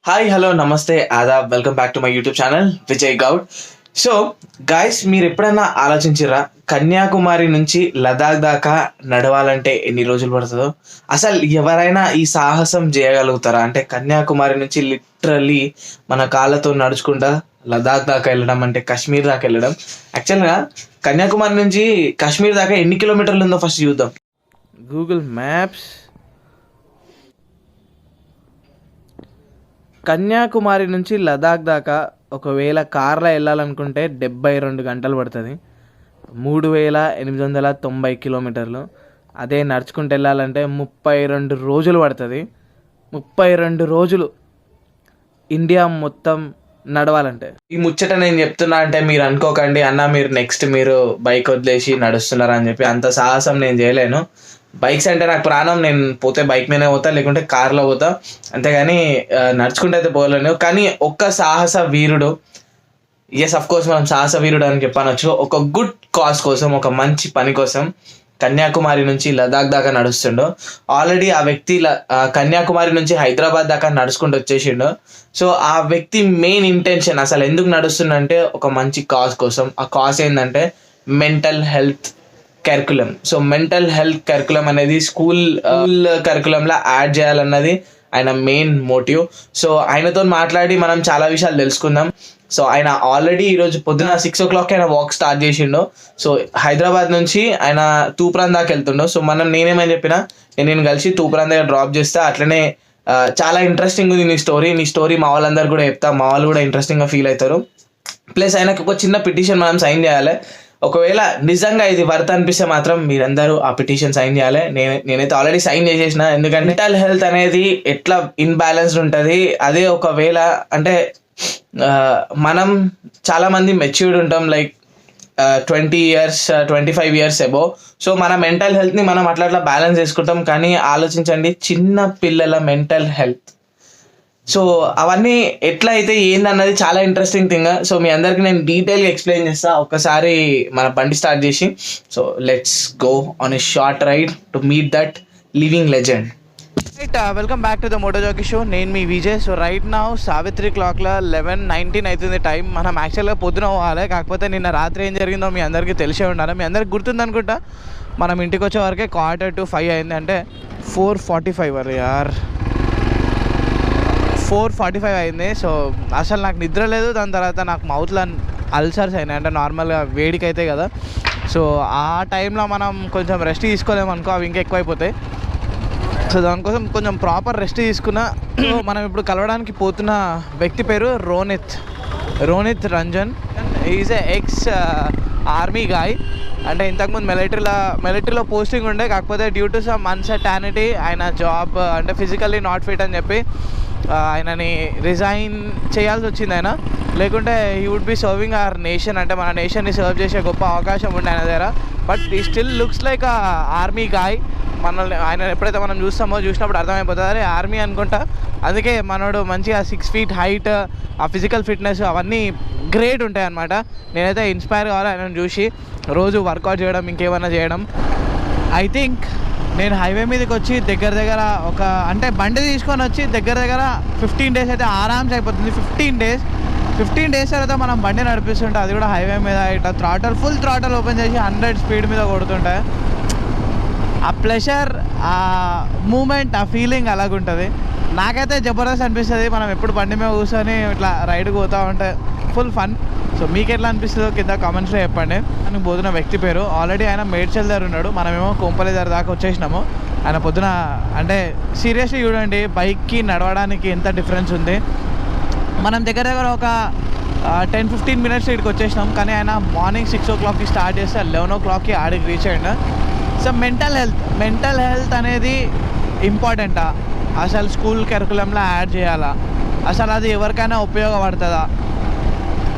Hi hello namaste adab welcome back to my YouTube channel Vijay Goud. So guys, మీరు ఎప్పుడైనా ఆలోచించిరా కన్యాకుమారి నుంచి లదాఖ్ దాకా నడవాలంటే ఎన్ని రోజులు పడుతుందో? అసలు ఎవరైనా ఈ సాహసం చేయగలుగుతారా? అంటే కన్యాకుమారి నుంచి లిటరల్లీ మన కాళ్ళతో నడుచుకుంటా లదాఖ్ దాకా వెళ్ళడం, అంటే కాశ్మీర్ దాకా వెళ్ళడం. యాక్చువల్గా కన్యాకుమారి నుంచి కాశ్మీర్ దాకా ఎన్ని కిలోమీటర్లు ఉందో ఫస్ట్ చూద్దాం. Google maps. కన్యాకుమారి నుంచి లదాఖ్ దాకా ఒకవేళ కార్లో వెళ్ళాలనుకుంటే 72 గంటలు పడుతుంది, 3890 కిలోమీటర్లు. అదే నడుచుకుంటూ వెళ్ళాలంటే 32 రోజులు పడుతుంది. 32 రోజులు ఇండియా మొత్తం నడవాలంటే. ఈ ముచ్చట నేను చెప్తున్నా అంటే మీరు అనుకోకండి, అన్న మీరు నెక్స్ట్ మీరు బైక్ వదిలేసి నడుస్తున్నారా అని చెప్పి. అంత సాహసం నేను చేయలేను. బైక్స్ అంటే నాకు ప్రాణం. నేను పోతే బైక్ మీదనే పోతా, లేకుంటే కార్లో పోతా, అంతేగాని నడుచుకుంటూ అయితే పోలేను. కానీ ఒక్క సాహస వీరుడు, ఎస్ అఫ్ కోర్స్ మనం సాహస వీరుడు అని చెప్పనొచ్చు, ఒక గుడ్ కాజ్ కోసం, ఒక మంచి పని కోసం కన్యాకుమారి నుంచి లదాఖ్ దాకా నడుస్తుండో. ఆల్రెడీ ఆ వ్యక్తి కన్యాకుమారి నుంచి హైదరాబాద్ దాకా నడుచుకుంటూ వచ్చేసిండు. సో ఆ వ్యక్తి మెయిన్ ఇంటెన్షన్ అసలు ఎందుకు నడుస్తుండంటే ఒక మంచి కాజ్ కోసం. ఆ కాజ్ ఏంటంటే mental health curriculum. So mental health curriculum అనేది స్కూల్ కరికులంలో యాడ్ చేయాలన్నది ఆయన మెయిన్ మోటివ్. సో ఆయనతో మాట్లాడి మనం చాలా విషయాలు తెలుసుకుందాం. సో ఆయన ఆల్రెడీ ఈరోజు పొద్దున 6 o'clock ఆయన వాక్ స్టార్ట్ చేసిండు. సో హైదరాబాద్ నుంచి ఆయన తూప్రాన్ దాకా వెళ్తుండో. సో నేనేమని చెప్పినా, నేను కలిసి తూప్రాన్ దగ్గర డ్రాప్ చేస్తా. అట్లనే చాలా ఇంట్రెస్టింగ్ ఉంది నీ స్టోరీ మా వాళ్ళందరూ కూడా చెప్తా. మా వాళ్ళు కూడా ఇంట్రెస్టింగ్గా ఫీల్ అవుతారు. ప్లస్ ఆయనకు ఒక చిన్న పిటిషన్ మనం సైన్ చేయాలి. ఒకవేళ నిజంగా ఇది వర్త్ అనిపిస్తే మాత్రం మీరందరూ ఆ పిటిషన్ సైన్ చేయాలి. నేనైతే ఆల్రెడీ సైన్ చేసేసిన. ఎందుకంటే మెంటల్ హెల్త్ అనేది ఎట్లా ఇన్బ్యాలెన్స్డ్ ఉంటుంది. అదే ఒకవేళ అంటే మనం చాలామంది మెచ్యూర్డ్ ఉంటాం, లైక్ 20 years 25 years అబో. సో మన మెంటల్ హెల్త్ని మనం అట్లా బ్యాలెన్స్ చేసుకుంటాం. కానీ ఆలోచించండి, చిన్న పిల్లల మెంటల్ హెల్త్. సో అవన్నీ ఎట్లా అయితే ఏందన్నది చాలా ఇంట్రెస్టింగ్ థింగ్. సో మీ అందరికి నేను డీటెయిల్గా ఎక్స్ప్లెయిన్ చేస్తా ఒక్కసారి మన బండి స్టార్ట్ చేసి. So let's go on a short ride to meet that living legend. Right, welcome back to the Moto Jockey show. నేను మీ విజయ్. సో రైట్ నౌ సావిత్రి క్లాక్లో 11:19 అవుతుంది టైం. మనం యాక్చువల్గా పొద్దున పోవాలి, కాకపోతే నిన్న రాత్రి ఏం జరిగిందో మీ అందరికీ తెలిసే ఉండాలి. మీ అందరికి గుర్తుంది అనుకుంటా. మనం ఇంటికి వచ్చే వరకే 4:45 అయింది, అంటే 4:45 అరే యార్ 4:45 అయింది. సో అసలు నాకు నిద్ర లేదు. దాని తర్వాత నాకు మౌత్లో అల్సర్స్ అయినాయి, అంటే నార్మల్గా వేడికి అయితే కదా. సో ఆ టైంలో మనం కొంచెం రెస్ట్ తీసుకోలేమనుకో, అవి ఇంకా ఎక్కువైపోతాయి. సో దానికోసం కొంచెం ప్రాపర్ రెస్ట్ తీసుకున్నా. మనం ఇప్పుడు కలవడానికి పోతున్న వ్యక్తి పేరు Ronit Ranjan. Is ex army guy. అంటే ఇంతకుముందు మిలిటరీలో పోస్టింగ్ ఉండే, కాకపోతే డ్యూ టు సమ్ అన్సర్టానిటీ ఆయన జాబ్ అంటే ఫిజికల్లీ నాట్ ఫిట్ అని చెప్పి ఆయనని రిజైన్ చేయాల్సి వచ్చింది. ఆయన లేకుంటే he would be serving our nation, అంటే మన నేషన్ని సర్వ్ చేసే గొప్ప అవకాశం ఉండే ఆయన దగ్గర. బట్ ఈ still looks like army guy. ఆయన ఎప్పుడైతే మనం చూసినప్పుడు అర్థమైపోతుంది అరే ఆర్మీ అనుకుంటా. అందుకే మనోడు మంచిగా 6 feet హైట్, ఆ ఫిజికల్ ఫిట్నెస్ అవన్నీ గ్రేట్ ఉంటాయి అన్నమాట. నేనైతే ఇన్స్పైర్ కావాలి ఆయనను చూసి, రోజు వర్కౌట్ చేయడం, ఇంకేమైనా చేయడం. ఐ థింక్ నేను హైవే మీదకి వచ్చి దగ్గర అంటే బండి తీసుకొని వచ్చి దగ్గర 15 days అయితే ఆరామ్స్ అయిపోతుంది. 15 days తర్వాత మనం బండి నడిపిస్తుంటే, అది కూడా హైవే మీద ఇట్లా ఫుల్ థ్రాటల్ ఓపెన్ చేసి 100 speed మీద కొడుతుంటే ఆ ప్లెషర్, ఆ మూమెంట్, ఆ ఫీలింగ్ అలాగుంటుంది. నాకైతే జబర్దస్త్ అనిపిస్తుంది. మనం ఎప్పుడు బండి మీద కూర్చొని ఇట్లా రైడ్కి పోతూ ఉంటే ఫుల్ ఫన్. సో మీకు ఎట్లా అనిపిస్తుందో కింద కామెంట్స్లో చెప్పండి. మనకు పోతున్న వ్యక్తి పేరు ఆల్రెడీ ఆయన మేడ్చల్ దగ్గర ఉన్నాడు, మనమేమో కోంపల్లి దగ్గర దాకా వచ్చేసినాము. ఆయన పొద్దున అంటే సీరియస్లీ చూడండి బైక్కి నడవడానికి ఎంత డిఫరెన్స్ ఉంది. మనం దగ్గర ఒక 10-15 minutes ఇక్కడికి వచ్చేసినాం. కానీ ఆయన మార్నింగ్ 6 o'clockకి స్టార్ట్ చేస్తే 11 o'clockకి ఆడికి రీచ్ అయ్యిండు. సో మెంటల్ హెల్త్ అనేది ఇంపార్టెంటా? అసలు స్కూల్ కరికులంలో యాడ్ చేయాలా? అసలు అది ఎవరికైనా ఉపయోగపడుతుందా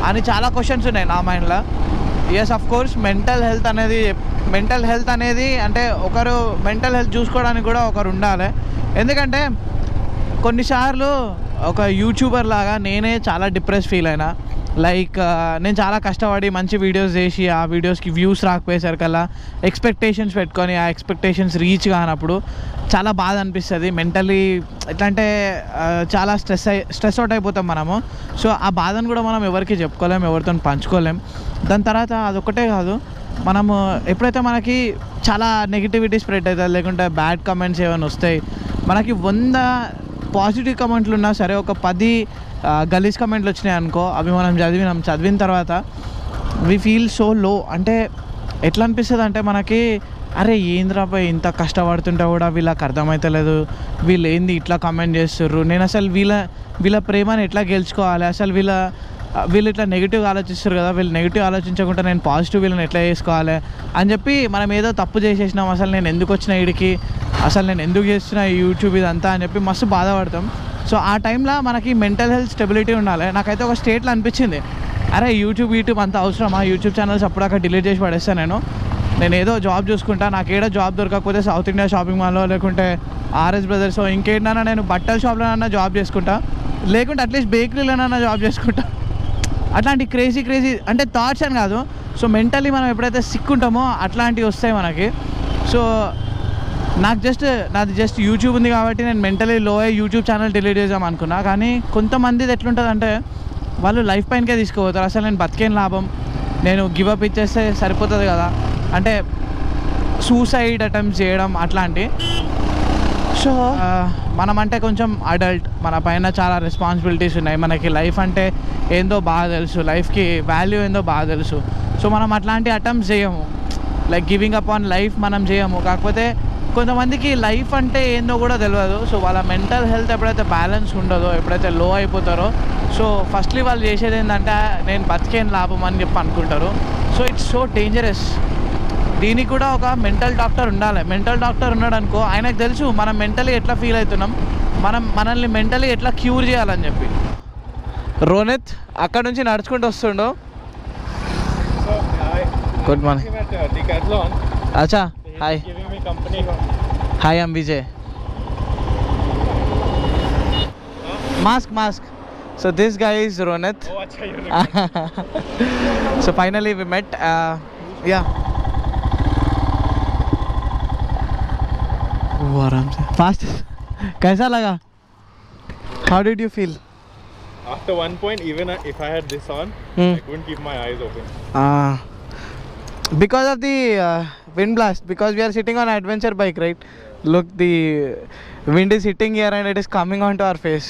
అని చాలా క్వశ్చన్స్ ఉన్నాయి నా మైండ్లో. Yes of course mental health అనేది అంటే ఒకరు మెంటల్ హెల్త్ చూసుకోవడానికి కూడా ఒకరు ఉండాలి. ఎందుకంటే కొన్నిసార్లు ఒక యూట్యూబర్ లాగా నేనే చాలా డిప్రెస్ ఫీల్ అయినా, లైక్ నేను చాలా కష్టపడి మంచి వీడియోస్ చేసి ఆ వీడియోస్కి వ్యూస్ రాకపోయేసరికల్లా ఎక్స్పెక్టేషన్స్ పెట్టుకొని ఆ ఎక్స్పెక్టేషన్స్ రీచ్ కానప్పుడు చాలా బాధ అనిపిస్తుంది. మెంటలీ ఎట్లా అంటే చాలా స్ట్రెస్ అవుట్ అయిపోతాం మనము. సో ఆ బాధను కూడా మనం ఎవరికి చెప్పుకోలేం, ఎవరితో పంచుకోలేం. దాని తర్వాత అదొక్కటే కాదు, మనము ఎప్పుడైతే మనకి చాలా నెగిటివిటీ స్ప్రెడ్ అవుతుంది, లేకుంటే బ్యాడ్ కమెంట్స్ ఏమైనా వస్తాయి, మనకి 100 పాజిటివ్ కమెంట్లు ఉన్నా సరే ఒక 10 గలీజ్ కమెంట్లు వచ్చినాయి అనుకో, అవి మనం చదివిన తర్వాత వి ఫీల్ సో లో. అంటే ఎట్లా అనిపిస్తుంది అంటే మనకి, అరే ఏంద్రాపై ఇంత కష్టపడుతుంటే కూడా వీళ్ళకి అర్థమవుతలేదు, వీళ్ళు ఏంది ఇట్లా కమెంట్ చేస్తుర్రు, నేను అసలు వీళ్ళ ప్రేమను ఎట్లా గెలుచుకోవాలి, అసలు వీళ్ళు ఇట్లా నెగిటివ్గా ఆలోచిస్తారు కదా, వీళ్ళు నెగిటివ్ ఆలోచించకుండా నేను పాజిటివ్ వీళ్ళని ఎట్లా చేసుకోవాలి అని చెప్పి మనం ఏదో తప్పు చేసేసినాం, అసలు నేను ఎందుకు వచ్చిన వీడికి, అసలు నేను ఎందుకు చేస్తున్నా యూట్యూబ్ ఇదంతా అని చెప్పి మస్తు బాధపడతాం. సో ఆ టైంలో మనకి మెంటల్ హెల్త్ స్టెబిలిటీ ఉండాలి. నాకైతే ఒక స్టేట్లో అనిపించింది, అరే యూట్యూబ్ అంత అవసరమా, యూట్యూబ్ ఛానల్స్ అప్పుడాక డిలీట్ చేసి పడేస్తాను, నేను ఏదో జాబ్ చూసుకుంటా, నాకు ఏదో జాబ్ దొరకకపోతే సౌత్ ఇండియా షాపింగ్ మాల్లో లేకుంటే ఆర్ఎస్ బ్రదర్స్ ఇంకేంటన్నా నేను బట్టల షాప్లోనన్నా జాబ్ చేసుకుంటా, లేకుంటే అట్లీస్ట్ బేకరీలోనన్నా జాబ్ చేసుకుంటా. అట్లాంటి క్రేజీ అంటే థాట్స్ అని కాదు. సో మెంటలీ మనం ఎప్పుడైతే సిక్ ఉంటామో అట్లాంటివి వస్తాయి మనకి. సో నాది జస్ట్ యూట్యూబ్ ఉంది కాబట్టి నేను మెంటలీ లో అయ్యి యూట్యూబ్ ఛానల్ డిలీట్ చేద్దాం అనుకున్నా. కానీ కొంతమందిది ఎట్లుంటుంది అంటే వాళ్ళు లైఫ్ పైనకే తీసుకుపోతారు, అసలు నేను బతికేం లాభం, నేను గివప్ ఇచ్చేస్తే సరిపోతుంది కదా, అంటే సూసైడ్ అటెంప్ట్స్ చేయడం అట్లాంటి. సో మనం అంటే కొంచెం అడల్ట్, మన పైన చాలా రెస్పాన్సిబిలిటీస్ ఉన్నాయి, మనకి లైఫ్ అంటే ఏందో బాగా తెలుసు, లైఫ్కి వాల్యూ ఏందో బాగా తెలుసు. సో మనం అట్లాంటి అటెంప్ట్స్ చేయము, like giving up on life మనం చేయము. కాకపోతే కొంతమందికి లైఫ్ అంటే ఏందో కూడా తెలియదు. సో వాళ్ళ మెంటల్ హెల్త్ ఎప్పుడైతే బ్యాలెన్స్ ఉండదో, ఎప్పుడైతే లో అయిపోతారో, సో ఫస్ట్లీ వాళ్ళు చేసేది ఏంటంటే నేను బతికేం లాభం అని చెప్పి అనుకుంటారు. So it's so dangerous. దీనికి కూడా ఒక మెంటల్ డాక్టర్ ఉండాలి. మెంటల్ డాక్టర్ ఉన్నాడు అనుకో, ఆయనకు తెలుసు మనం మెంటలీ ఎట్లా ఫీల్ అవుతున్నాం, మనల్ని మెంటలీ ఎట్లా క్యూర్ చేయాలని చెప్పి. రోనిత్ అక్కడ నుంచి నడుచుకుంటూ వస్తుండో. Good morning. అచ్చా, hi hi, I'm Vijay. Mask. So this guy is Ronit. Oh, acha, you're So finally we met. Yeah. वो आराम से फास्ट. कैसा लगा? How did you feel? After one point, even if I had this on, I couldn't keep my eyes open. Because of the wind blast, because we are sitting on an adventure bike, right? Look, the wind is hitting here and it is coming onto our face.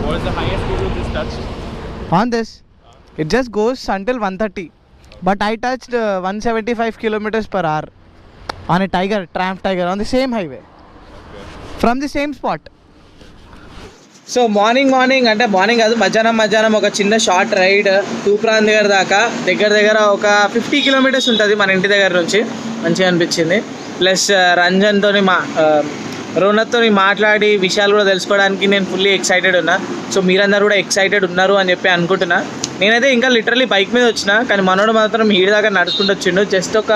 What is the highest speed this touched? On this, it just goes until 130. But I touched 175 kilometers per hour on a Triumph Tiger, on the same highway. From the same spot. So morning అంటే morning కాదు, మధ్యాహ్నం ఒక చిన్న short ride Toopran దగ్గర ఒక 50 kilometres ఉంటుంది మన ఇంటి దగ్గర నుంచి. మంచిగా అనిపించింది. ప్లస్ రంజన్తో రోనత్తో మాట్లాడి విషయాలు కూడా తెలుసుకోవడానికి నేను ఫుల్లీ ఎక్సైటెడ్ ఉన్నా. సో మీరందరూ కూడా ఎక్సైటెడ్ ఉన్నారు అని చెప్పి అనుకుంటున్నా. నేనైతే ఇంకా లిటరలీ బైక్ మీద వచ్చిన, కానీ మనోడు మాత్రం ఈడి దాకా నడుచుకుంటూ వచ్చిండు. జస్ట్ ఒక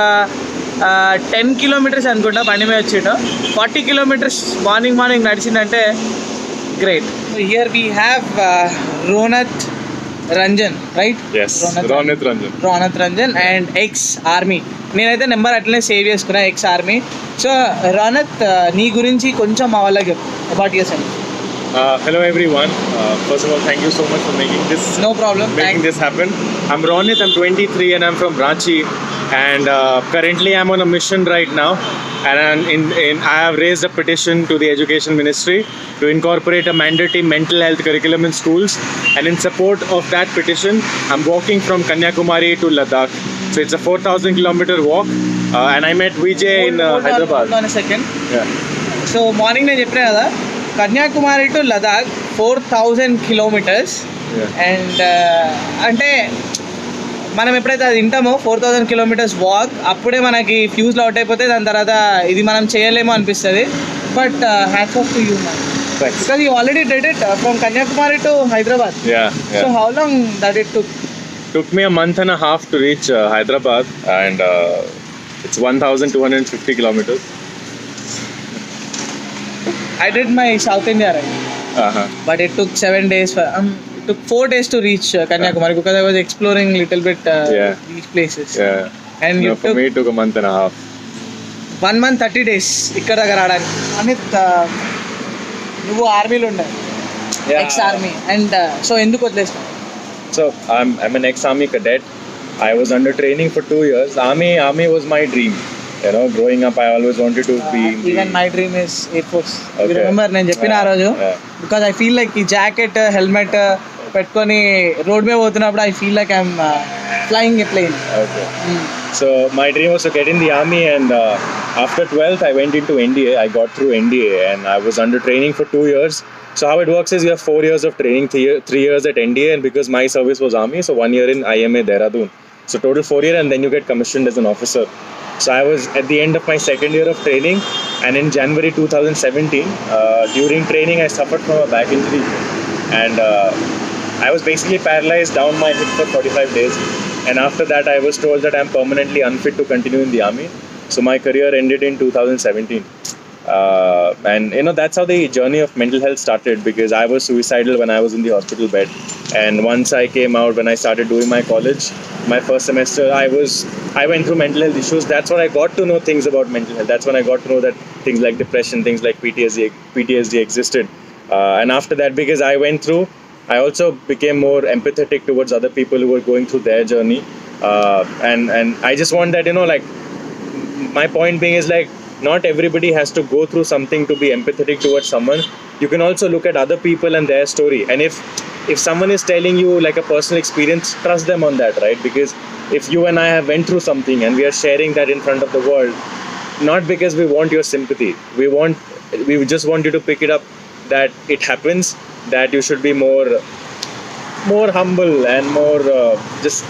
10 కిలోమీటర్స్ అనుకుంటా బండి మీద వచ్చిండు. 40 కిలోమీటర్స్ మార్నింగ్ నడిచిందంటే great. Here we have Ronit Ranjan, right? Ronit Ranjan and ex army. నేనైతే నెంబర్ అట్లనే సేవ్ చేసుకున్నా, ఎక్స్ ఆర్మీ. సో రోనత్, నీ గురించి కొంచెం మా వాళ్ళకి చెప్పు about yourself. Hello everyone. First of all, thank you so much for making this. No problem. Making this happen. I'm Ronit. I'm 23 and I'm from Ranchi. And currently I'm on a mission right now. And I have raised a petition to the Education Ministry to incorporate a mandatory mental health curriculum in schools. And in support of that petition, I'm walking from Kanyakumari to Ladakh. So it's a 4,000 kilometer walk. And I met Vijay in Hyderabad. Hold on a second. Yeah. So morning నేను చెప్పినా కదా, Kanyakumari to Ladakh 4,000 kilometres. And అంటే మనం ఎప్పుడైతే అది వింటామో 4,000 kilometres walk, అప్పుడే మనకి ఫ్యూజ్లో out అయిపోతే దాని తర్వాత ఇది మనం చేయలేమో అనిపిస్తుంది. But hats off to you man, because you already did it from Kanyakumari to Hyderabad. So how long that it took me a month and a half to reach Hyderabad, and it's 1,250 kilometers. I did my South India ride, but it took 7 days for took 4 days to reach Kanyakumari because I was exploring little bit Yeah. these places. Yeah. And No, you for took me, it took a month and a half. 1 month 30 days ఇక్కడ దగ్గర రావడానికి. అనిత్ నువ్వు ఆర్మీలో ఉండే, ex army, and so ఎందుకు వదిలేస్తావు? So I'm an ex-army cadet. I was under training for 2 years. Army was my dream. You know, growing up, I always wanted to be. Even my dream is air force. Okay. Remember నేను చెప్పిన ఆ రోజు, Yeah. Because I feel like ఈ jacket helmet పెట్టుకొని road మీద పోతున్నప్పుడు I feel like I'm flying a plane. Okay. So my dream was to get in the army, and after 12th, I went into NDA. I got through NDA, and I was under training for 2 years. So how it works is you have 4 years of training, 3 years at NDA, and because my service was army, so 1 year in IMA Dehradun. So total 4 years, and then you get commissioned as an officer. So I was at the end of my second year of training, and in January 2017, during training, I suffered from a back injury, and I was basically paralyzed down my hip for 45 days. And after that, I was told that I'm permanently unfit to continue in the army. So my career ended in 2017. And you know, that's how the journey of mental health started, because I was suicidal when I was in the hospital bed. And once I came out, when I started doing my college, my first semester, I went through mental health issues. That's when I got to know things about mental health. That's when I got to know that things like depression, things like PTSD existed. And after that, because I went through, I also became more empathetic towards other people who were going through their journey. And I just want that, you know, like, my point being is like, not everybody has to go through something to be empathetic towards someone. You can also look at other people and their story. And if someone is telling you like a personal experience, trust them on that, right? Because if you and I have went through something and we are sharing that in front of the world, not because we want your sympathy, we just want you to pick it up that it happens, that you should be more humble and more just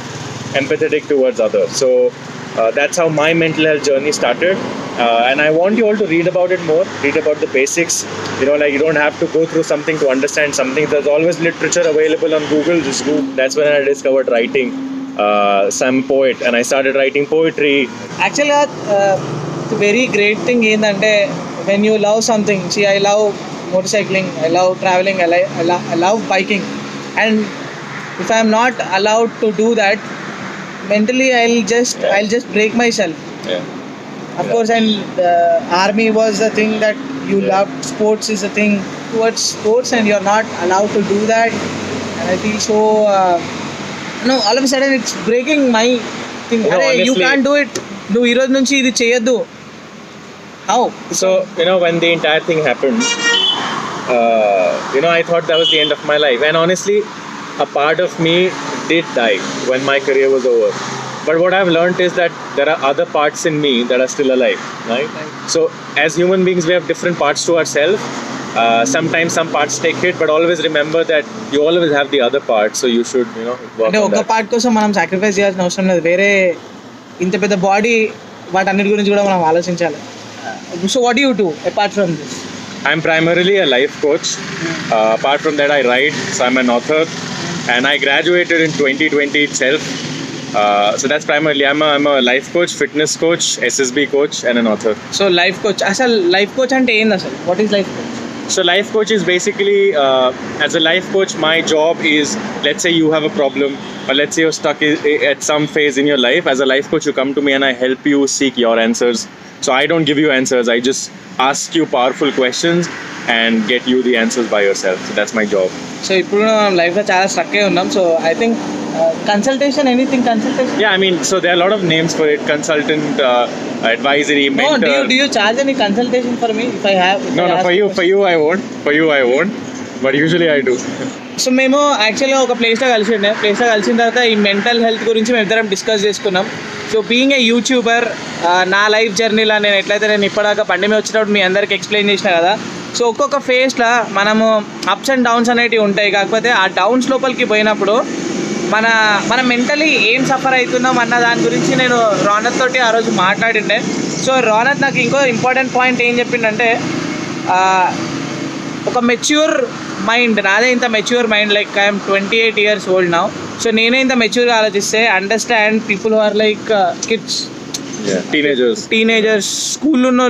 empathetic towards others. So that's how my mental health journey started. And I want you all to read about it more, read about the basics. You know, like, you don't have to go through something to understand something. There's always literature available on Google. Just go. That's when I discovered writing. So I'm a poet, and I started writing poetry. యాక్చువల్గా very great thing ఏంటంటే, when you love something, see I love motorcycling, I love travelling, I love biking, and if I'm not allowed to do that, mentally I'll just break myself. Yeah. Of course, and army was the thing that you loved. Sports is the thing towards sports, and you're not allowed to do that. And I feel so. No, all of a sudden it's breaking my thing. You know, Arey, you honestly, can't do it. నువ్వు ఈరోజు నుంచి ఇది చేయొద్దు. How? So, you know, when the entire thing happened, you know, I thought that was the end of my life. And honestly, a part of me did die when my career was over. But what I've learned is that there are other parts in me that are still alive, right? So, as human beings, we have different parts to ourselves. Sometimes some parts take hit, but always remember that you always have the other part. So you should, you know, work అంటే on ఒక that. Part కోసం మనం sacrifice చేయాల్సిన అవసరం లేదు. వేరే ఇంత పెద్ద బాడీ, వాటన్నిటి గురించి కూడా మనం ఆలోచించాలి. So what you do apart from this? I'm primarily a life coach. Apart from that, I write. So I'm an author, and I graduated in 2020 itself. So that's primarily, I'm a life coach, fitness coach, SSB coach, and an author. So life coach, అసలు life coach అంటే ఏంది అసలు? What is life coach? So life coach is basically, as a life coach, my job is, let's say you have a problem, or let's say you're stuck at some phase in your life. As a life coach, you come to me and I help you seek your answers. So I don't give you answers, I just ask you powerful questions and get you the answers by yourself. So that's my job. So ఇప్పుడు మనం లైఫ్లో చాలా struck అయి ఉన్నాం. So I think consultation, anything consultation? Yeah, I mean, so there are a lot of names for it: consultant, advisory, No, mentor. do you charge any consultation for me if I have? No, for you I won't. But usually I do. So మేము యాక్చువల్గా ఒక ప్లేస్లో కలిసిన తర్వాత ఈ mental health గురించి మేము ఇద్దరం డిస్కస్ చేసుకున్నాం. సో బీయింగ్ ఏ యూట్యూబర్, నా లైఫ్ జర్నీలో నేను ఇప్పటిదాకా బండి మీద వచ్చినప్పుడు మీ అందరికి ఎక్స్ప్లెయిన్ చేసిన కదా. సో ఒక్కొక్క ఫేస్లో మనము అప్స్ అండ్ డౌన్స్ అనేటివి ఉంటాయి. కాకపోతే ఆ డౌన్స్ లోపలికి పోయినప్పుడు మన మెంటలీ ఏం సఫర్ అవుతున్నాం అన్న దాని గురించి నేను రోనత్ తోటి ఆ రోజు మాట్లాడిండే. సో రోనత్ నాకు ఇంకో ఇంపార్టెంట్ పాయింట్ ఏం చెప్పిండంటే, ఒక మెచ్యూర్ మైండ్, నాదే ఇంత mature mind, like I'm 28 years old now. So నేనే ఇంత మెచ్యూర్గా ఆలోచిస్తే understand people who are like kids, teenagers, స్కూల్లో ఉన్న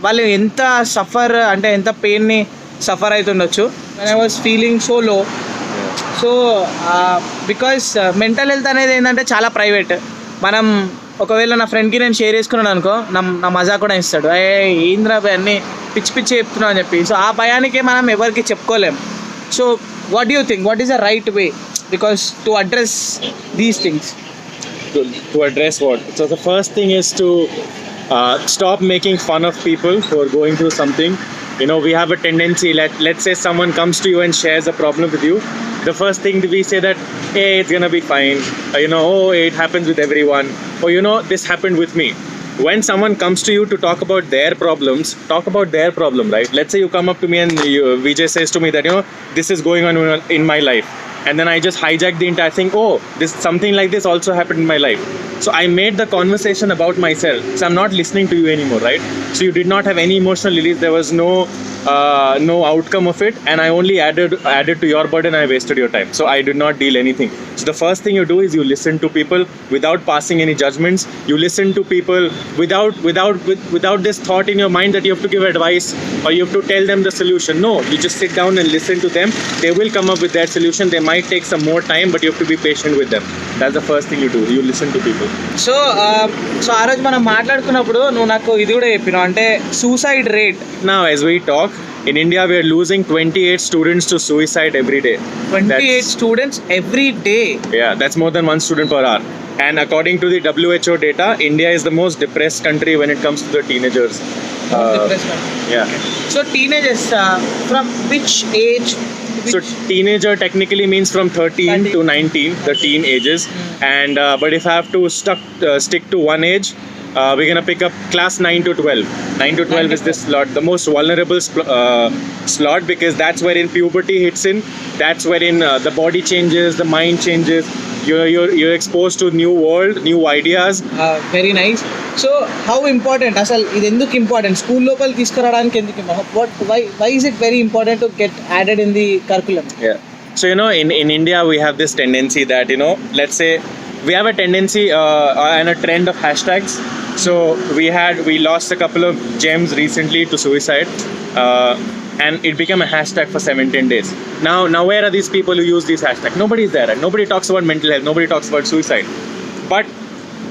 వాళ్ళు ఎంత సఫర్ అంటే ఎంత పెయిన్ని సఫర్ అవుతుండొచ్చు. And I was feeling so low. So because mental health అనేది ఏంటంటే చాలా ప్రైవేట్. మనం ఒకవేళ నా ఫ్రెండ్కి నేను షేర్ చేసుకున్నాను అనుకో, నా మజా కూడా ఇస్తాడు, ఏంద్రా భయ్ అన్నీ పిచ్చి పిచ్చి చెప్తున్నావు అని చెప్పి. సో ఆ భయానికే మనం ఎవరికి చెప్పుకోలేం. So what you think, what is the right way because to address these things? To address what? So the first thing is to stop making fun of people who are going through something. You know, we have a tendency, let's say someone comes to you and shares a problem with you. The first thing that we say that, hey, it's gonna be fine. You know, oh, it happens with everyone. Or, you know, this happened with me. When someone comes to you to talk about their problems, talk about their problem, right? Let's say you come up to me and Vijay says to me that, you know, this is going on in my life. And then I just hijack the entire thing. Oh, this something like this also happened in my life. So I made the conversation about myself. So I'm not listening to you anymore, right? So you did not have any emotional release. There was no outcome of it, and I only added to your burden. I wasted your time. So I did not deal anything. So the first thing you do is you listen to people without passing any judgments. You listen to people without this thought in your mind that you have to give advice or you have to tell them the solution. No, you just sit down and listen to them. They will come up with their solution. They might take some more time, but you have to be patient with them. That's the first thing you do. You listen to people. So ఆ రోజు మనం మాట్లాడుకున్నప్పుడు నువ్వు నాకు ఇది కూడా చెప్పినావు, అంటే suicide rate. Now, as we talk, in India, we are losing 28 students to suicide every day. 28 students every day. Yeah, that's more than one student per hour. And according to the WHO data, India is the most depressed country when it comes to the teenagers. Yeah. So teenagers, from which age? So teenager technically means from 13 to 19, the teen ages. And but if I have to stick to one age, we're gonna pick up class 9 to 12. 9 to 12 is this slot, the most vulnerable slot, because that's wherein puberty hits in. That's wherein the body changes, the mind changes. You're exposed to new world, new ideas. Very nice. So how important అసలు ఇది ఎందుకు important, school లోపల తీసుకురావడానికి ఎందుకు why is it very important to get added in the curriculum? Yeah. So, you know, in India, we have this tendency that, you know, let's say we have a tendency and a trend of hashtags. So we lost a couple of gems recently to suicide, and it became a hashtag for 17 days. Now where are these people who use these hashtags? Nobody's there, and nobody talks about mental health. Nobody talks about suicide. But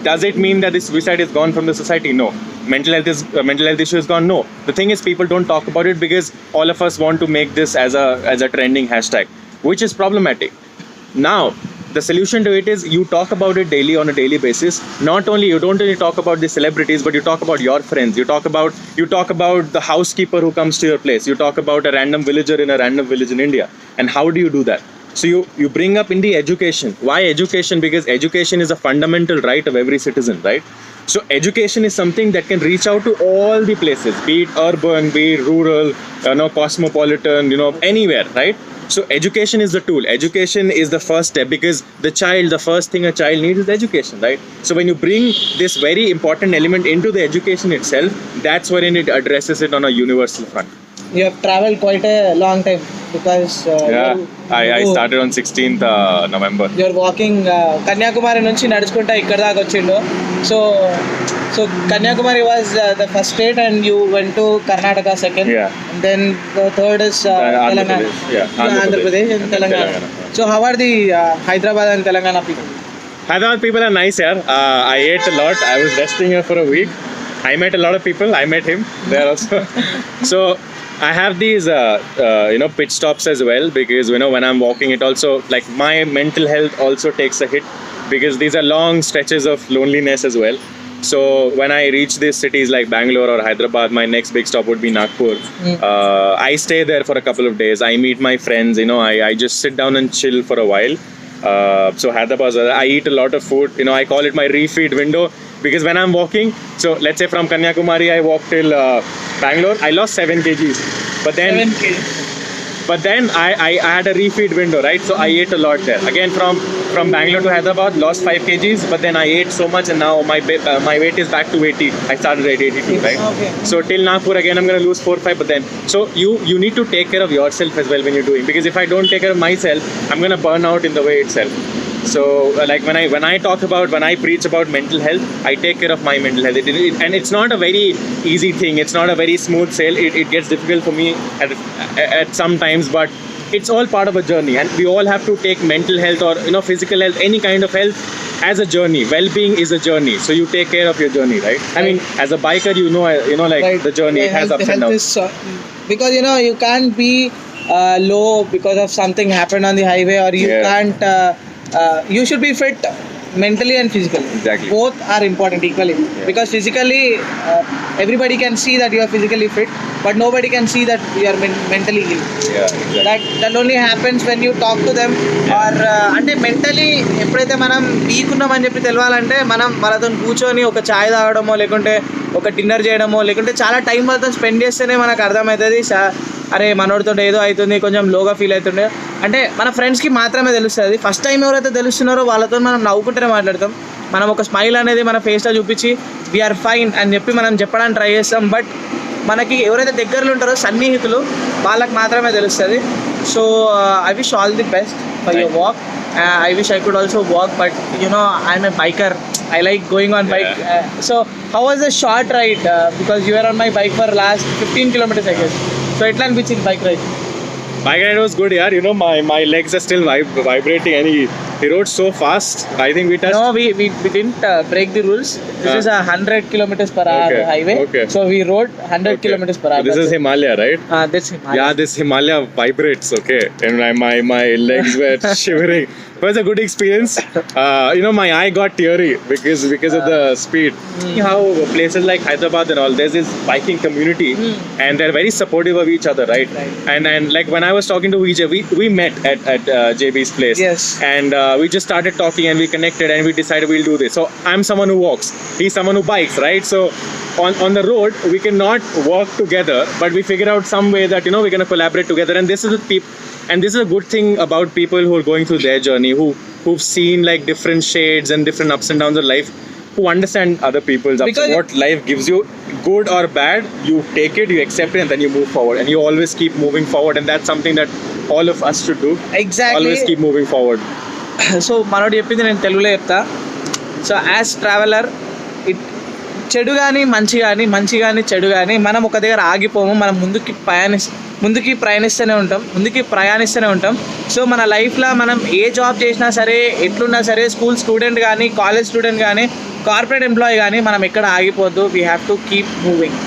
does it mean that this suicide is gone from the society? No. Mental health issue is gone? No. The thing is, people don't talk about it because all of us want to make this as a trending hashtag, which is problematic. Now, the solution to it is you talk about it daily, on a daily basis. You don't only talk about the celebrities, but you talk about your friends. You talk about the housekeeper who comes to your place. You talk about a random villager in a random village in India. And how do you do that? So you bring up in the education. Why education? Because education is a fundamental right of every citizen, right? So education is something that can reach out to all the places, be it urban, be it rural, cosmopolitan, anywhere, right? So education is the tool. Education is the first step, because the first thing a child needs is education, right? So when you bring this very important element into the education itself, that's wherein it addresses it on a universal front. You have traveled quite a long time because I started on 16th November. You're walking Kanyakumari nunchi naduchukunta ikkada daaka vachindu. So Kanyakumari was the first state, and you went to Karnataka second. Yeah. And then the third is Telangana. Andhra Pradesh and Telangana. So how are the Hyderabad and Telangana people? Hyderabad people are nice here. I ate a lot. I was resting here for a week. I met a lot of people. I met him there also. So I have these pit stops as well, because when I'm walking, it also, like, my mental health also takes a hit, because these are long stretches of loneliness as well. So when I reach these cities like Bangalore or Hyderabad, my next big stop would be Nagpur. I stay there for a couple of days. I meet my friends. I just sit down and chill for a while. So Hyderabad, I eat a lot of food. I call it my refeed window, because when I'm walking, so let's say from Kanyakumari I walk till Bangalore, I lost 7 kgs. But then I had a refeed window, right? So I ate a lot there. Again, from Bangalore to Hyderabad, lost 5 kgs. But then I ate so much, and now my weight is back to 80. I started at 82, right? Okay. So till Nagpur again, I'm going to lose 4-5. But then, so you need to take care of yourself as well when you're doing. Because if I don't take care of myself, I'm going to burn out in the way itself. So like when I preach about mental health, I take care of my mental health. And it's not a very easy thing. It's not a very smooth sail. It gets difficult for me at some times, but it's all part of a journey, and we all have to take mental health or physical health, any kind of health, as a journey. Well-being is a journey, so you take care of your journey, right? I mean, as a biker, like Right. the journey, Yeah, it has health- ups and health downs. is, because you can't be low because of something happened on the highway, or you Yeah. can't you should be fit mentally and physically. Exactly. Both are important equally, because physically everybody can see that you are physically fit, but nobody can see that you are mentally ill. Yeah, exactly. that only happens when you talk to them, or అంటే mentally ఎప్పుడైతే మనం week ఉన్నామని చెప్పి తెలవాలంటే మనం వాళ్ళతో కూర్చొని ఒక చాయ్ తాగడమో, లేకుంటే ఒక డిన్నర్ చేయడమో, లేకుంటే చాలా టైం వాళ్ళతో స్పెండ్ చేస్తేనే మనకు అర్థమవుతుంది. అరే మనోడితో ఏదో అవుతుంది, కొంచెం లోగా ఫీల్ అవుతుండే అంటే మన ఫ్రెండ్స్కి మాత్రమే తెలుస్తుంది. ఫస్ట్ టైం ఎవరైతే తెలుస్తున్నారో వాళ్ళతో మనం నవ్వుకుంటూనే మాట్లాడతాం. మనం ఒక స్మైల్ అనేది మన ఫేస్లో చూపించి వీఆర్ ఫైన్ అని చెప్పి మనం చెప్పడానికి ట్రై చేస్తాం. బట్ మనకి ఎవరైతే దగ్గరలో ఉంటారో సన్నిహితులు, వాళ్ళకి మాత్రమే తెలుస్తుంది. So I wish all the best for your walk. I wish I could also walk, but I'm a biker. I like going on bike. So how was the short ride? Because you were on my bike for last 15 kilometers, I guess. So etla anpichindi bike ride? Bike ride was good, yeah. My legs are still vibrating, and he rode so fast. I think we touched. No, we didn't break the rules. This is a 100 kilometers per hour Okay, highway. okay. So we rode 100 Okay. kilometers per hour. So this is Himalaya, right? That's Himalaya. Yeah, this Himalaya vibrates, okay, and my legs were shivering. It was a good experience. My eye got teary because of the speed. How places like Hyderabad and all, there's this biking community, and they're very supportive of each other, right? Right. And like when I was talking to Vijay, we met at JB's place. Yes. And we just started talking, and we connected, and we decided we'll do this. So I'm someone who walks. He's someone who bikes, right? So on the road we cannot work together, but we figure out some way that we're going to collaborate together. And this is this is a good thing about people who are going through their journey, who've seen like different shades and different ups and downs of life, who understand other people's ups. Because- What life gives you, good or bad, you take it, you accept it, and then you move forward, and you always keep moving forward. And that's something that all of us should do. Exactly. Always keep moving forward. So మనోడు చెప్పింది నేను తెలుగులో చెప్తా. So as traveller, చెడు కానీ మంచి కానీ చెడు కానీ మనం ఒక దగ్గర ఆగిపోము. మనం ముందుకి ప్రయాణిస్తూనే ఉంటాం. సో మన లైఫ్లో మనం ఏ జాబ్ చేసినా సరే, ఎట్లున్నా సరే, స్కూల్ స్టూడెంట్ కానీ, కాలేజ్ స్టూడెంట్ కానీ, కార్పొరేట్ ఎంప్లాయీ కానీ, మనం ఎక్కడ ఆగిపోద్దు. We have to keep moving.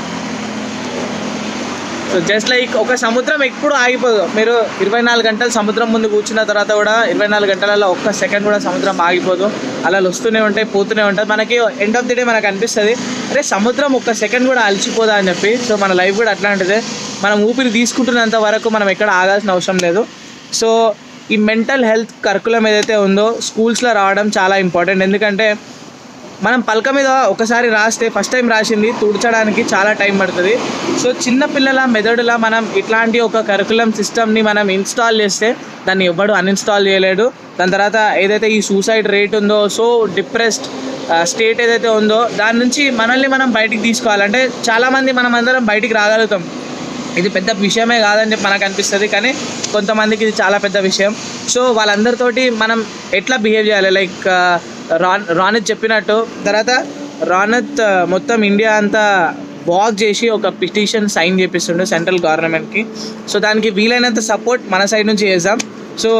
So just like ఒక సముద్రం ఎప్పుడు ఆగిపోదు. మీరు 24 గంటలు సముద్రం ముందు కూర్చున్న తర్వాత కూడా 24 గంటలలో ఒక్క సెకండ్ కూడా సముద్రం ఆగిపోదు. అలలు వస్తూనే ఉంటాయి, పోతూనే ఉంటాయి. మనకి ఎండ్ ఆఫ్ ది డే మనకు అనిపిస్తుంది, అరే సముద్రం ఒక్క సెకండ్ కూడా అలసిపోదా అని చెప్పి. సో మన లైఫ్ కూడా అట్లాంటిదే. మనం ఊపిరి తీసుకుంటున్నంత వరకు మనం ఎక్కడ ఆగాల్సిన అవసరం లేదు. సో ఈ మెంటల్ హెల్త్ కరికులం ఏదైతే ఉందో స్కూల్స్లో రావడం చాలా ఇంపార్టెంట్. ఎందుకంటే మనం పలక మీద ఒకసారి రాస్తే, ఫస్ట్ టైం రాసింది తుడ్చడానికి చాలా టైం పడుతుంది. సో చిన్నపిల్లల మెదడులా మనం ఇట్లాంటి ఒక కరికులం సిస్టమ్ని మనం ఇన్స్టాల్ చేస్తే దాన్ని ఎవ్వడు అన్ఇన్స్టాల్ చేయలేడు. దాని తర్వాత ఏదైతే ఈ సూసైడ్ రేట్ ఉందో, సో డిప్రెస్డ్ స్టేట్ ఏదైతే ఉందో, దాని నుంచి మనల్ని మనం బయటికి తీసుకోవాలంటే చాలామంది మనం అందరం బయటికి రాగలుగుతాం. ఇది పెద్ద విషయమే కాదని చెప్పి మనకు అనిపిస్తుంది, కానీ కొంతమందికి ఇది చాలా పెద్ద విషయం. సో వాళ్ళందరితోటి మనం ఎట్లా బిహేవ్ చేయాలి, లైక్ రానిత్ చెప్పినట్టు, తర్వాత రానిత్ మొత్తం ఇండియా అంతా వాక్ చేసి ఒక పిటిషన్ సైన్ చేపిస్తుండే సెంట్రల్ గవర్నమెంట్కి. సో దానికి వీలైనంత సపోర్ట్ మన సైడ్ నుంచి చేద్దాం. So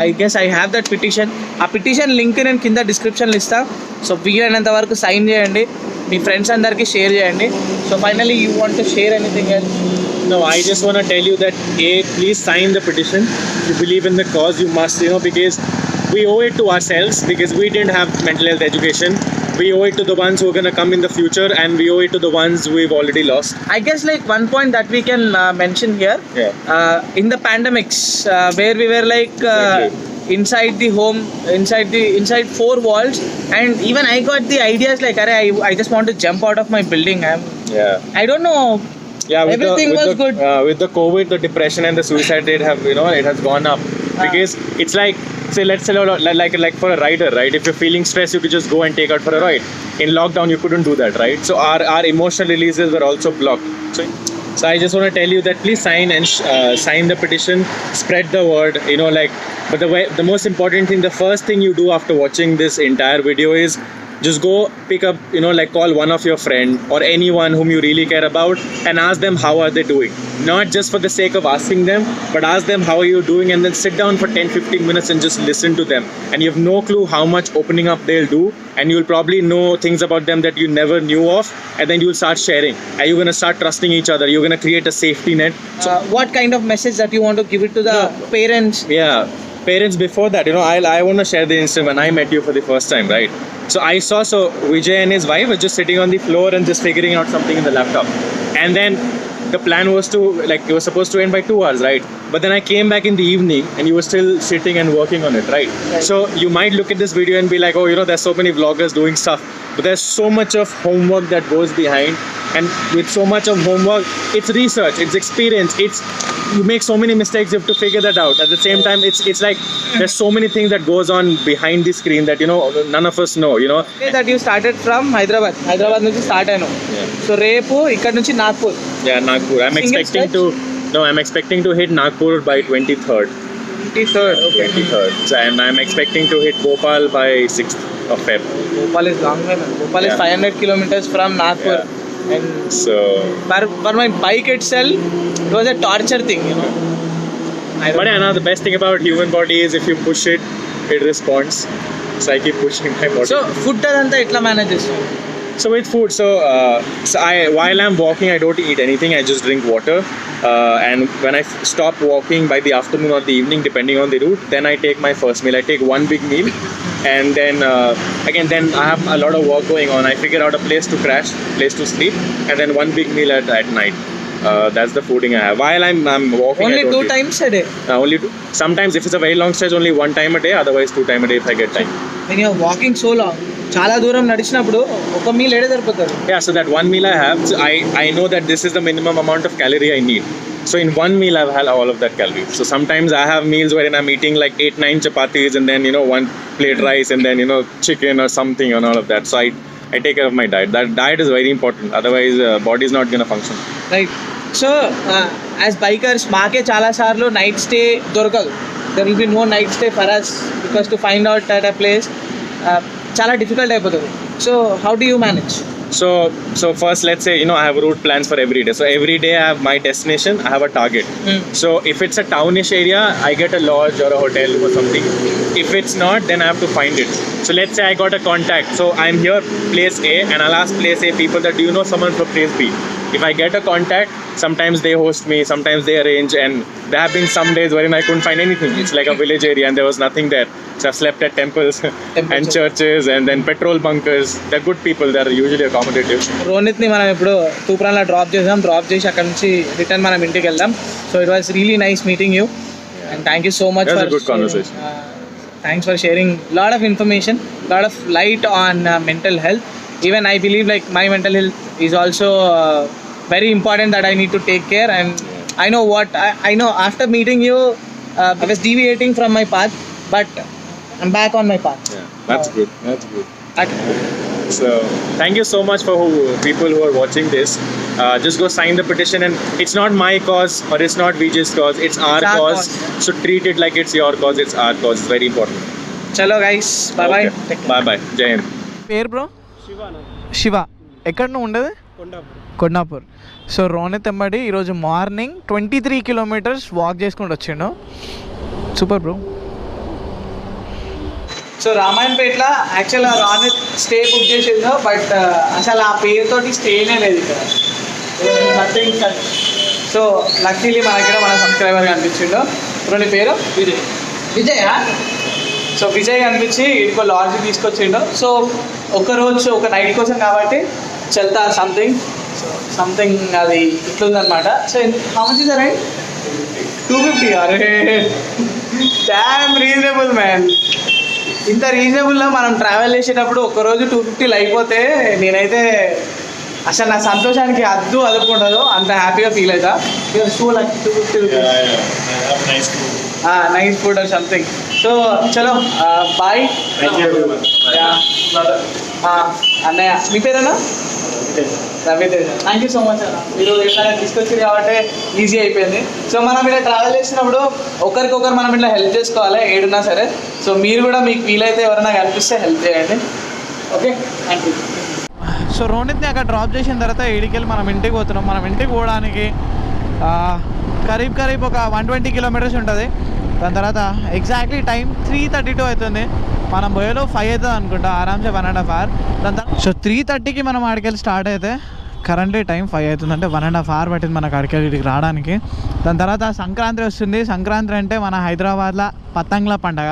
I guess I have that petition. ఆ పిటిషన్ లింక్ నేను కింద డిస్క్రిప్షన్లో ఇస్తాను. సో వీలైనంత వరకు సైన్ చేయండి, మీ ఫ్రెండ్స్ అందరికీ షేర్ చేయండి. So finally you want to share anything else? No, I just want to tell you that please sign the petition. If you believe in the cause, you must, because we owe it to ourselves, because we didn't have mental health education. We owe it to the ones who are going to come in the future, and we owe it to the ones we've already lost. I guess like one point that we can mention here, in the pandemics, where we were like Exactly. inside the home, inside four walls, and even I got the ideas like, I just want to jump out of my building. I don't know. Yeah, Everything was good. With the COVID, the depression and the suicide rate it has gone up, because it's like, say, let's say like for a rider, right? If you're feeling stressed, you could just go and take out for a ride. In lockdown, you couldn't do that, right? So our emotional releases were also blocked. So So I just want to tell you that please sign and sign the petition, spread the word. You know, like, but the most important thing, the first thing you do after watching this entire video is just go pick up, you know, like call one of your friend or anyone whom you really care about and ask them how are they doing. Not just for the sake of asking them, but ask them how are you doing, and then sit down for 10-15 minutes and just listen to them. And you have no clue how much opening up they'll do, and you'll probably know things about them that you never knew of, and then you'll start sharing and you're going to start trusting each other. You're going to create a safety net. What kind of message that you want to give it to the parents? Yeah, parents, before that, you know, I want to share the incident when I met you for the first time, right? So I saw, Vijay and his wife were just sitting on the floor and just figuring out something in the laptop. And then the plan was to, like, it was supposed to end by 2 hours, right? But then I came back in the evening and you were still sitting and working on it, right? So you might look at this video and be like, oh, you know, there's so many vloggers doing stuff. But there's so much of homework that goes behind. And with so much of homework, it's research, it's experience, you make so many mistakes, you have to figure that out. At the same time, it's like there's so many things that goes on behind the screen that, you know, none of us know, you know. That you started from Hyderabad నుంచి start అయినాం. So రేపు ఇక్కడ నుంచి Nagpur. Yeah, Nagpur. I'm expecting to hit Nagpur by 23rd. 23rd. Okay. 23rd. So, and I'm expecting to hit Bhopal by 6th of Feb. Bhopal is long way, man. Bhopal is 500 kilometers from Nagpur. And So for my bike itself, it was a torture thing, you know. but yeah, now the best thing about human body is if you push it, it responds. So I keep pushing my body. So food అదంతా ఎట్లా manage చేస్తాం? So with food, while I'm walking, I don't eat anything. I just drink water. And when I stop walking by the afternoon or the evening, depending on the route, then I take my first meal. I take one big meal, and then then I have a lot of work going on. I figure out a place to crash, place to sleep, and then one big meal at night. That's the fooding I have. While I'm walking, Only I don't 2 eat. times a day. Only two. Sometimes if it's a very long stretch, only 1 time a day. Otherwise, 2 times a day if I get time. When you're walking so long, చాలా దూరం నడిచినప్పుడు ఒక meal ఏడే సరిపోతుంది. Yeah, so that one meal I have, so I know that this is the minimum amount of calorie I need. So in one meal I've had all of that calories. So sometimes I have meals wherein I'm eating like 8-9 chapatis and then, you know, 1 plate rice and then, you know, chicken or something and all of that. So I take care of my diet. That diet is very important. Otherwise, body is not going to function. Right. So as bikers మాకే చాలాసార్లు night stay దొరకదు. There will be no night stay for us because to find out at a place చాలా difficult అయిపోతుంది. So how do you manage? So first, let's say, you know, I have route plans for every day. So every day I have my destination, I have a target. So if it's a townish area, I get a lodge or a hotel or something. If it's not, then I have to find it. So let's say I got a contact. So I'm here, place A, and I'll ask place A people that, do you know someone from place B? If I get a contact, sometimes they host me, sometimes they arrange, and there have been some days wherein I couldn't find anything. It's like a village area and there was nothing there. So I've slept at temples and churches and then petrol bunkers. They're good people, they're usually accommodative. రోనిత్ని మనం ఇప్పుడు తూప్రాన్లో drop చేసి అక్కడ నుంచి return మనం ఇంటికి వెళ్దాం. So it was really nice meeting you and thank you so much That's for a good conversation. Thanks for sharing lot of information, lot of light on mental health. Even I believe like my mental health is also very important, that I need to take care. And I know what I know after meeting you, I was deviating from my path, but I'm back on my path. Yeah, that's good. That's good. Okay. So thank you so much for people who are watching this. Just go sign the petition, and it's not my cause or it's not Vijay's cause. It's our cause. So treat it like it's your cause. It's our cause. It's very important. Chalo guys, bye bye. Bye bye. Jai Hind. పేరు bro? Shiva. ఎక్కడ నువ్వు ఉండేది? Kondapur. So Ronit ఎంబడి ఈరోజు morning 23 kilometres walk చేసుకుంటూ వచ్చిండు. Super bro. So రామాయణపేటలో యాక్చువల్గా Ronit stay book చేసిందో, బట్ అసలు ఆ పేరుతోటి స్టేనే లేదు ఇక్కడ. నథింగ్. సో లక్కీలీ మనకి మన సబ్స్క్రైబర్ కనిపించిండు. ఇప్పుడు నీ పేరు? విజయ్. సో విజయ్ కనిపించి ఇంకో లాడ్జ్ తీసుకొచ్చిండు. సో ఒకరోజు ఒక నైట్ కోసం కాబట్టి చెల్తా సంథింగ్ అది ఇట్లుందనమాట. So how much is the right? 250. అరే డామ్ రీజనబుల్ మ్యాన్. ఇంత రీజనబుల్లో మనం ట్రావెల్ చేసేటప్పుడు ఒక్కరోజు 250 అయిపోతే నేనైతే అసలు నా సంతోషానికి అదుపుకుండదు, అంత హ్యాపీగా ఫీల్ అవుతా. So like 250 rupees. Nice food or something. So చలో బాయ్. అన్నయ్య మీ పేరేనా? Ravi Teja. Thank you so much అన్న. మీరు ఎట్లా తీసుకొచ్చారు కాబట్టి ఈజీ అయిపోయింది. సో మనం ఇలా ట్రావెల్ చేసినప్పుడు ఒకరికొకరు మనం ఇట్లా హెల్ప్ చేసుకోవాలి ఏడున్నా సరే. సో మీరు కూడా మీకు వీలైతే ఎవరైనా కనిపిస్తే హెల్ప్ చేయండి. Okay, thank you. సో రోనిత్ని అక్కడ డ్రాప్ చేసిన తర్వాత ఏడికెళ్ళి మనం ఇంటికి పోతున్నాం. మనం ఇంటికి పోవడానికి కరీబ్ ఒక 120 కిలోమీటర్స్ ఉంటుంది. దాని తర్వాత ఎగ్జాక్ట్లీ టైం 3:32 అవుతుంది. మనం పోయేలో 5 అవుతుంది అనుకుంటా, ఆరామ్సే 1.5 hours. దాని తర్వాత సో 3:30కి మనం ఆడికెళ్ళి స్టార్ట్ అయితే కరెంట్లీ టైం 5 అవుతుంది, అంటే 1.5 hours పట్టింది మనకు ఆడికెళ్ళి ఇక్కడికి రావడానికి. దాని తర్వాత సంక్రాంతి వస్తుంది. సంక్రాంతి అంటే మన హైదరాబాద్లో పతంగ్ల పండగ.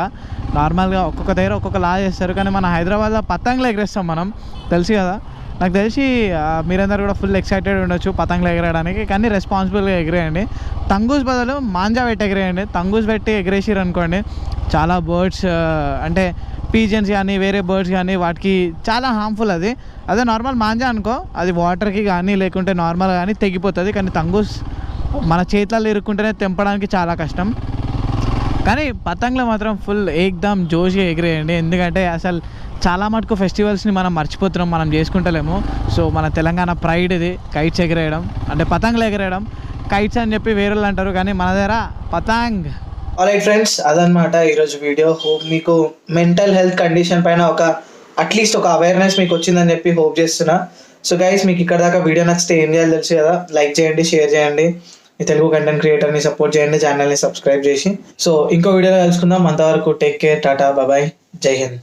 నార్మల్గా ఒక్కొక్క దగ్గర ఒక్కొక్కలా చేస్తారు, కానీ మన హైదరాబాద్లో పతంగ్లు ఎగరేస్తాం మనం, తెలుసు కదా. నాకు తెలిసి మీరందరూ కూడా ఫుల్ ఎక్సైటెడ్ ఉండొచ్చు పతంగులు ఎగరేయడానికి, కానీ రెస్పాన్సిబుల్గా ఎగరేయండి. తంగూస్ బదులు మాంజా పెట్టి ఎగరేయండి. తంగూస్ పెట్టి ఎగరేసిరు అనుకోండి, చాలా బర్డ్స్ అంటే పీజన్స్ కానీ వేరే బర్డ్స్ కానీ వాటికి చాలా హార్మ్ఫుల్ అది. అదే నార్మల్ మాంజా అనుకో, అది వాటర్కి కానీ లేకుంటే నార్మల్ కానీ తెగిపోతుంది. కానీ తంగూస్ మన చేతులలో ఇరుక్కుంటేనే తెంపడానికి చాలా కష్టం. కానీ పతంగులు మాత్రం ఫుల్ ఏకదమ్ జోష్గా ఎగిరేయండి, ఎందుకంటే అసలు చాలా మటుకు ఫెస్టివల్స్ని మనం మర్చిపోతున్నాం, మనం చేసుకుంటలేము. సో మన తెలంగాణ ప్రైడ్ ఇది, కైట్స్ ఎగిరేయడం, అంటే పతంగులు ఎగిరేయడం. కైట్స్ అని చెప్పి వేరే వాళ్ళు అంటారు, కానీ మన దగ్గర పతంగ్. ఆల్రైట్ ఫ్రెండ్స్, అదనమాట ఈరోజు వీడియో. హోప్ మీకు మెంటల్ హెల్త్ కండిషన్ పైన అట్లీస్ట్ ఒక అవేర్నెస్ మీకు వచ్చిందని చెప్పి హోప్ చేస్తున్నా. సో గైస్, మీకు ఇక్కడ దాకా వీడియో నచ్చితే ఏం చేయాలి తెలుసు కదా, లైక్ చేయండి, షేర్ చేయండి, ఈ తెలుగు కంటెంట్ క్రియేటర్ని సపోర్ట్ చేయండి, ఛానల్ని సబ్స్క్రైబ్ చేసి. సో ఇంకో వీడియోలో కలుసుకుందాం. అంతవరకు టేక్ కేర్, టాటా, బాయ్, జై హింద్.